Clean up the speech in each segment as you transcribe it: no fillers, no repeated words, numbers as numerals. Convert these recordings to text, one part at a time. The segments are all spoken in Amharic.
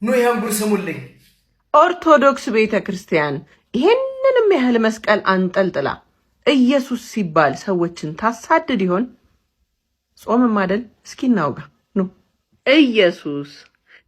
ኑ ይሄን ጉድ ስሙልኝ። ኦርቶዶክስ ቤተክርስቲያን ይሄንንም ያህል መስቀል አንጠልጥላ ኢየሱስ ሲባል ሰዎችን ታሳድድ ይሆን? ጾምም አይደል? እስኪ እናውጋ ኑ። ኢየሱስ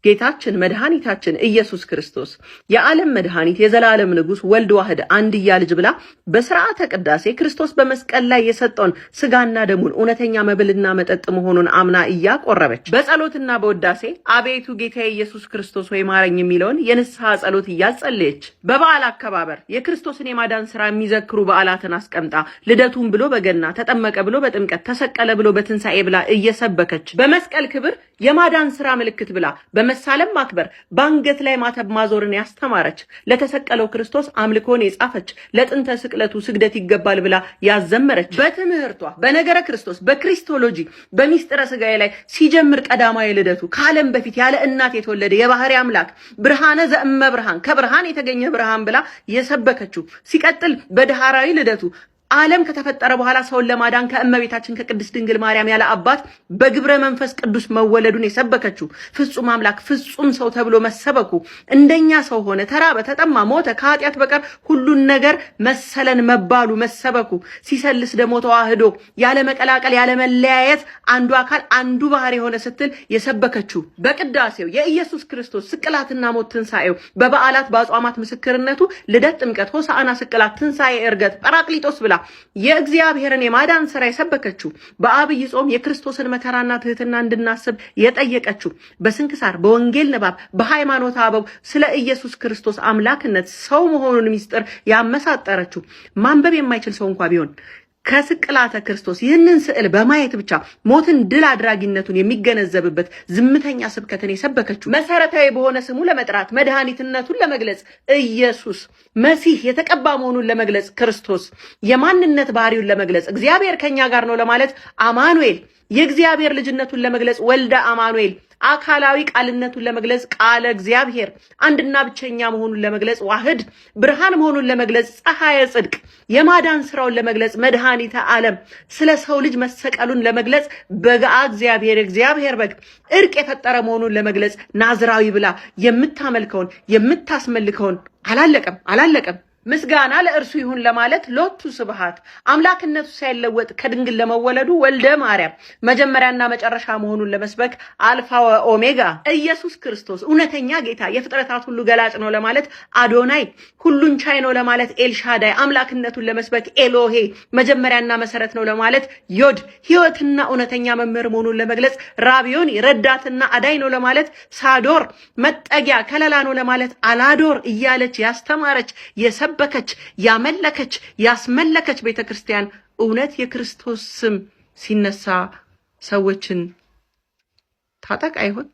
ጌታችን መድኃኒታችን ኢየሱስ ክርስቶስ የዓለም መድኃኒት የዘላለም ንጉሥ ወልድ ዋህድ አንድያ ልጅ ብላ በሥርዓተ ቅዳሴ ክርስቶስ በመስቀል ላይ የሰጠውን ስጋና ደሙን እውነተኛ መብልና መጠጥ መሆኑን አምና እያቆረበች በጸሎትና በውዳሴ አቤቱ ጌታዬ ኢየሱስ ክርስቶስ ወይ ማረኝ የሚለውን የንስሐ ጸሎት እያጸለየች በበዓል አከባበር የክርስቶስን የማዳን ሥራ የሚዘክሩ በዓላትን አስቀምጣ ልደቱን ብሎ በገና ተጠመቀ ብሎ በጥምቀት ተሰቀለ ብሎ በትንሣኤ ብላ እየሰበከች በመስቀል ክብር የማዳን ሥራ ምልክት ብላ በመሳለም ማክበር ባንገት ላይ ማተብ ማዞርን ያስተማረች ለተሰቀለው ክርስቶስ አምልኮን የጻፈች ለጥንተ ስቅለቱ ስግደት ይገባል ብላ ያዘመረች በትምህርቷ በነገረ ክርስቶስ በክሪስቶሎጂ በሚስጥረ ስጋዬ ላይ ሲጀምር ቀዳማዊ ልደቱ ከዓለም በፊት ያለ እናት የተወለደ የባህሪ አምላክ ብርሃነ ዘእመ ብርሃን ከብርሃን የተገኘ ብርሃን ብላ የሰበከችው ሲቀጥል በዳህራዊ ልደቱ ዓለም ከተፈጠረ በኋላ ሰውን ለማዳን ከእመቤታችን ከቅድስት ድንግል ማርያም ያለ አባት በግብረ መንፈስ ቅዱስ መወለዱን የሰበከችው ፍጹም አምላክ ፍጹም ሰው ተብሎ መሰበኩ እንደኛ ሰው ሆነ፣ ተራበ፣ ተጠማ፣ ሞተ፣ ከኃጢአት በቀር ሁሉን ነገር መሰለን መባሉ መሰበኩ ሲሰልስ ደሞ ተዋህዶ ያለ መቀላቀል ያለ መለያየት አንዱ አካል አንዱ ባህሪ ሆነ ስትል የሰበከችው በቅዳሴው የኢየሱስ ክርስቶስ ስቅላትና ሞት ትንሣኤው በበዓላት በአጽዋማት ምስክርነቱ ልደት፣ ጥምቀት፣ ሆሳዕና፣ ስቅላት፣ ትንሣኤ፣ ዕርገት፣ ጰራቅሊጦስ ብላ የእግዚአብሔርን የማዳን ሥራ የሰበከችው በአብይ ጾም የክርስቶስን መከራና ትህትና እንድናስብ የጠየቀችው በስንክሳር በወንጌል ንባብ በሃይማኖት አበው ስለ ኢየሱስ ክርስቶስ አምላክነት ሰው መሆኑን ሚስጥር ያመሳጠረችው ማንበብ የማይችል ሰው እንኳን ቢሆን ከስቅላተ ክርስቶስ ይህንን ስዕል በማየት ብቻ ሞትን ድል አድራጊነቱን የሚገነዘብበት ዝምተኛ ስብከትን የሰበከችው መሰረታዊ በሆነ ስሙ ለመጥራት መድኃኒትነቱን ለመግለጽ ኢየሱስ መሲህ የተቀባ መሆኑን ለመግለጽ ክርስቶስ የማንነት ባህሪውን ለመግለጽ እግዚአብሔር ከኛ ጋር ነው ለማለት አማኑኤል የእግዚአብሔር ልጅነቱን ለመግለጽ ወልደ አማኑኤል አካላዊ ቃልነቱን ለመግለጽ ቃለ እግዚአብሔር አንድና ብቸኛ መሆኑን ለመግለጽ ዋህድ ብርሃን መሆኑን ለመግለጽ ፀሐየ ጽድቅ የማዳን ስራውን ለመግለጽ መድኃኒተ ዓለም ስለ ሰው ልጅ መሰቀሉን ለመግለጽ በጋ እግዚአብሔር በግ እርቅ የፈጠረ መሆኑን ለመግለጽ ናዝራዊ ብላ የምታመልከውን የምታስመልከውን አላለቀም ምስጋና ለእርሱ ይሁን ለማለት ሎቱ ስብሐት አምላክነቱ ሳይለወጥ ከድንግል ለመወለዱ ወልደ ማርያም መጀመሪያና መጨረሻ መሆኑን ለመስበክ አልፋ ወኦሜጋ ኢየሱስ ክርስቶስ እውነተኛ ጌታ የፍጥረታት ሁሉ ገላጭ ነው ለማለት አዶናይ ሁሉን ቻይ ነው ለማለት ኤልሻዳይ አምላክነቱን ለመስበክ ኤሎሄ መጀመሪያና መሰረት ነው ለማለት ዮድ ሕይወትና እውነተኛ መምህር መሆኑን ለመግለጽ ራቢዮን ረዳትና አዳይ ነው ለማለት ሳዶር መጠጊያ ከለላ ነው ለማለት አላዶር እያለች ያስተማረች በከች ያመለከች ያስመለከች ቤተክርስቲያን እውነት የክርስቶስ ስም ሲነሳ ሰዎችን ታጠቅ አይሆን?